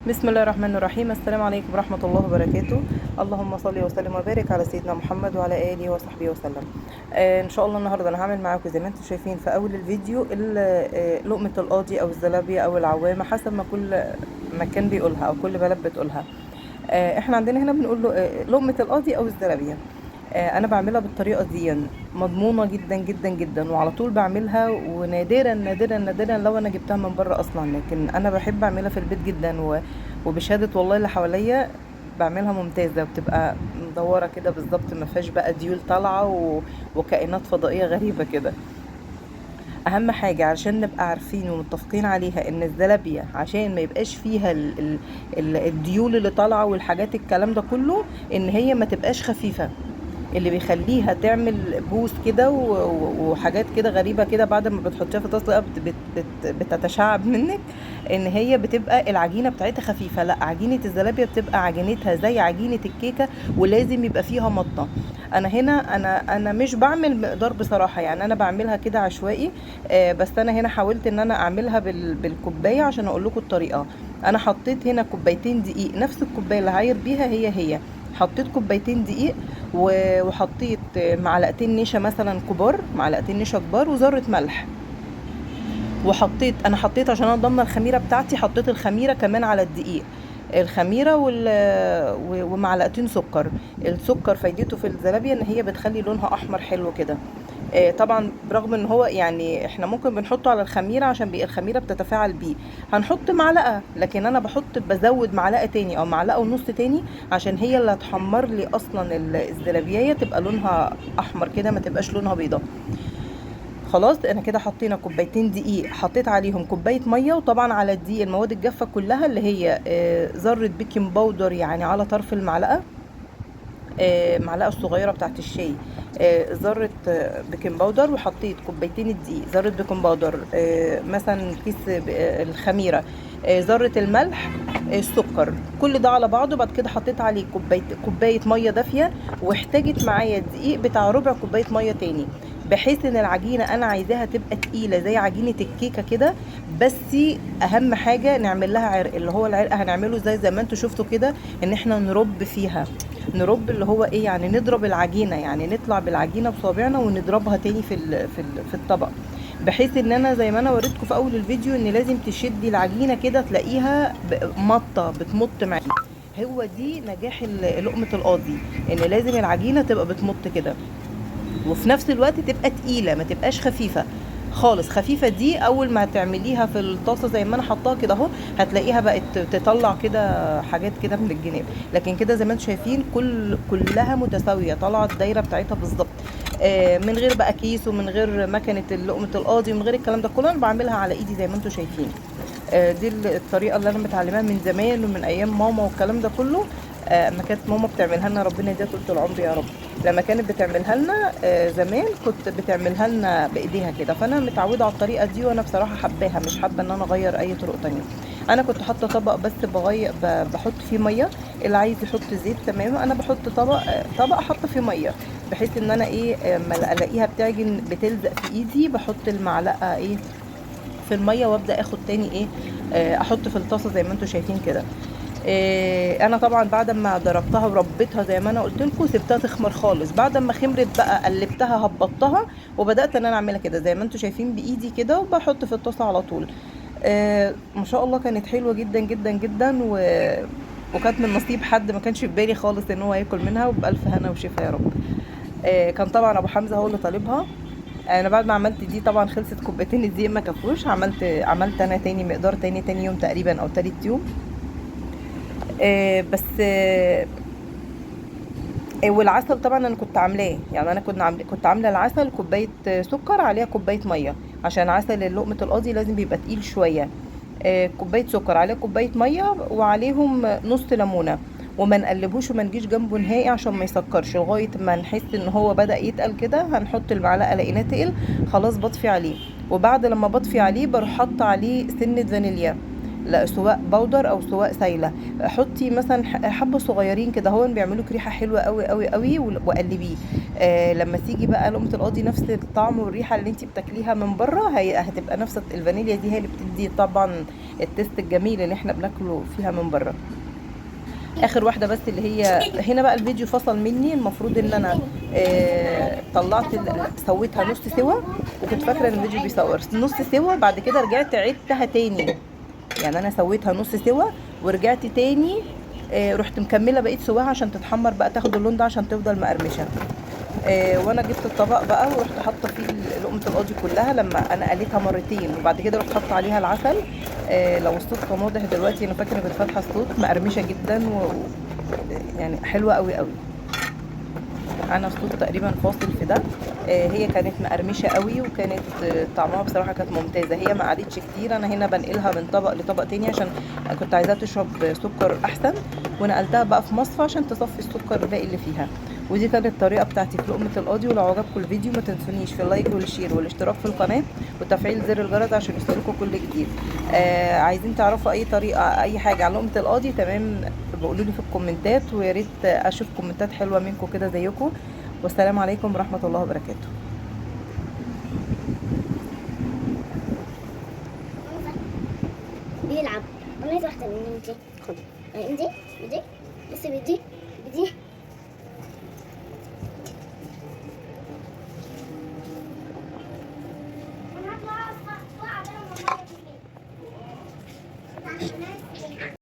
بسم الله الرحمن الرحيم. السلام عليكم ورحمة الله وبركاته. اللهم صل وسلم وبارك على سيدنا محمد وعلى آله وصحبه وسلم. إن شاء الله النهاردة أنا هعمل معاكم زي ما انتم شايفين في أول الفيديو لقمة القاضي أو الزلابية أو العوامة حسب ما كل مكان بيقولها أو كل بلد بتقولها. احنا عندنا هنا بنقول له لقمة القاضي أو الزلابية. انا بعملها بالطريقه دي مضمونه جدا جدا جدا، وعلى طول بعملها، ونادرا نادرا نادرا لو انا جبتها من بره اصلا، لكن انا بحب اعملها في البيت جدا وبشهاده والله اللي حواليا بعملها ممتازه، وبتبقى مدوره كده بالظبط، ما فيهاش بقى ديول طالعه وكائنات فضائيه غريبه كده. اهم حاجه علشان نبقى عارفين ومتفقين عليها ان الزلابيه عشان ما يبقاش فيها الديول اللي طالعه والحاجات الكلام ده كله، ان هي ما تبقاش خفيفه. اللي بيخليها تعمل بوس كده وحاجات كده غريبة كده بعد ما بتحطيها في طاسة بتتشعب منك، ان هي بتبقى العجينة بتاعتها خفيفة. لا، عجينة الزلابية بتبقى عجينتها زي عجينة الكيكة، ولازم يبقى فيها مطة. انا هنا انا مش بعمل مقدار بصراحة، يعني انا بعملها كده عشوائي. بس انا هنا حاولت ان انا اعملها بالكوباية عشان اقول لكم الطريقة. انا حطيت هنا كوبايتين دقيق، نفس الكوباية اللي هعاير بيها هي. حطيت كوبايتين دقيق وحطيت معلقتين نشا مثلا كبار، معلقتين نشا كبار، وذرة ملح. انا حطيت عشان انا ضامنه الخميره بتاعتي، حطيت الخميره كمان على الدقيق، الخميره ومعلقتين سكر. السكر فايدته في الزلابيه ان هي بتخلي لونها احمر حلو كده. طبعا برغم ان هو يعني احنا ممكن بنحطه على الخميره عشان الخميره بتتفاعل بيه، هنحط معلقه، لكن انا بزود معلقه تاني او معلقه ونص تاني، عشان هي اللي هتحمر لي اصلا الزلابيه، تبقى لونها احمر كده، ما تبقاش لونها بيضه. خلاص، انا كده حطينا كوبايتين دقيق، حطيت عليهم كوبايه ميه، وطبعا على الدقيق المواد الجافه كلها اللي هي ذره بيكنج باودر يعني على طرف المعلقه، معلقه الصغيره بتاعت الشاي، ذره بيكنج باودر، وحطيت كوبايتين الدقيق، ذره بيكنج باودر، مثلا كيس الخميره، ذره الملح، السكر، كل ده على بعضه. بعد كده حطيت عليه كوبايه ميه دافيه، واحتاجت معايا الدقيق بتاع ربع كوبايه ميه تاني، بحيث ان العجينه انا عايزاها تبقى تقيله زي عجينه الكيكه كده. بس اهم حاجه نعمل لها عرق، اللي هو العرق هنعمله زي ما انتوا شفتوا كده، ان احنا نرب فيها. نرب اللي هو ايه، يعني نضرب العجينه، يعني نطلع بالعجينه بصابعنا ونضربها تاني في الطبق، بحيث ان انا زي ما انا وريتكم في اول الفيديو ان لازم تشدي العجينه كده تلاقيها مطه بتمط معاكي. هو دي نجاح لقمه القاضي، ان لازم العجينه تبقى بتمط كده، وفي نفس الوقت تبقى تقيله، ما تبقاش خفيفه خالص. خفيفه دي اول ما هتعمليها في الطاسه زي ما انا حطاها كده اهو، هتلاقيها بقت تطلع كده حاجات كده من الجناب، لكن كده زي ما انتم شايفين كلها متساويه، طالعه الدايره بتاعتها بالظبط، من غير بقى كيس، ومن غير مكنه لقمه القاضي، ومن غير الكلام ده كله. انا بعملها على ايدي زي ما انتم شايفين. دي الطريقه اللي انا متعلماها من زمان ومن ايام ماما والكلام ده كله. اما كانت ماما بتعملها لنا، ربنا يديها طول العمر يا رب، لما كانت بتعملها لنا زمان كنت بتعملها لنا بايديها كده، فانا متعوده على الطريقه دي، وانا بصراحه حباها، مش حابه ان انا اغير اي طرق تانية. انا كنت حاطه طبق بس بغير بحط فيه ميه، اللي عايز يحط زيت تمام، انا بحط طبق احط فيه ميه، بحيث ان انا ايه اما الاقيها بتعجن بتلزق في ايدي، بحط المعلقه ايه في الميه، وابدا اخد تاني ايه، احط في الطاسه زي ما انتم شايفين كده. انا طبعا بعد ما ضربتها وربيتها زي ما انا قلت لكم، سبتها تخمر خالص. بعد ما خمرت بقى قلبتها هبطتها، وبدات ان انا اعملها كده زي ما انتم شايفين بايدي كده، وبحط في الطاسه على طول. ما شاء الله كانت حلوه جدا جدا جدا، وكانت من نصيب حد ما كانش في بالي خالص ان هو ياكل منها، وبالف هنا وشفا يا رب. كان طبعا ابو حمزه هو اللي طالبها. انا بعد ما عملت دي طبعا خلصت كوبايتين الدقيق ما كفوش، عملت انا تاني مقدار تاني يوم تقريبا او تالت يوم. بس والعسل طبعا انا كنت عاملاه، يعني انا كنت عامله العسل كوبايه سكر عليها كوبايه ميه، عشان عسل لقمه القاضي لازم بيبقى تقيل شويه. كوبايه سكر عليها كوبايه ميه، وعليهم نص ليمونه، وما نقلبوش وما نجيش جنبه نهائي عشان ما يسكرش، لغايه ما نحس ان هو بدأ يتقل كده هنحط المعلقه، لقيناه تقل خلاص بطفي عليه. وبعد لما بطفي عليه بروح حاطه عليه سنه فانيليا، لا سواء بودر او سواء سايله. حطي مثلا حبه صغيرين كده، هو بيعملوا ريحه حلوه قوي قوي قوي، وقلبيه. لما تيجي بقى لقمه القاضي نفس الطعم والريحه اللي انت بتاكليها من بره، هتبقى نفس الفانيليا دي، هي اللي بتدي طبعا التيست الجميل اللي احنا بناكله فيها من بره. اخر واحده بس اللي هي هنا بقى الفيديو فصل مني. المفروض ان انا طلعت سويتها نص سوا، وكنت فاكره ان الفيديو بيصور نص سوا، بعد كده رجعت عدتها تاني. يعني انا سويتها نص سوا ورجعت تاني، رحت مكمله بقيت سواها عشان تتحمر بقى، تاخد اللون ده عشان تفضل مقرمشه. وانا جبت الطبق بقى ورحت حاطه فيه لقمه القاضي كلها. لما انا قليتها مرتين وبعد كده رحت حاطه عليها العسل. لو الصوت كان واضح دلوقتي، انا فاكره كنت فاتحه الصوت، مقرمشه جدا يعني حلوه قوي قوي. انا الصوت تقريبا فاصل في ده. هي كانت مقرمشه قوي، وكانت طعمها بصراحه كانت ممتازه. هي ما قعدتش كتير، انا هنا بنقلها من طبق لطبق تاني عشان كنت عايزاها تشرب سكر احسن، ونقلتها بقى في مصفى عشان تصفي السكر الباقي اللي فيها. ودي كانت الطريقه بتاعتي في لقمه القاضي. ولو عجبكم الفيديو ما تنسونيش في اللايك والشير والاشتراك في القناه وتفعيل زر الجرس عشان يوصلكم كل جديد. عايزين تعرفوا اي طريقه اي حاجه عن لقمه القاضي تمام، بقولوا لي في الكومنتات، ويا ريت اشوف كومنتات حلوه منكم كده زيكم. والسلام عليكم ورحمه الله وبركاته. بيلعب. انا عايز واحده من دي. خد. دي بدي. بصي بدي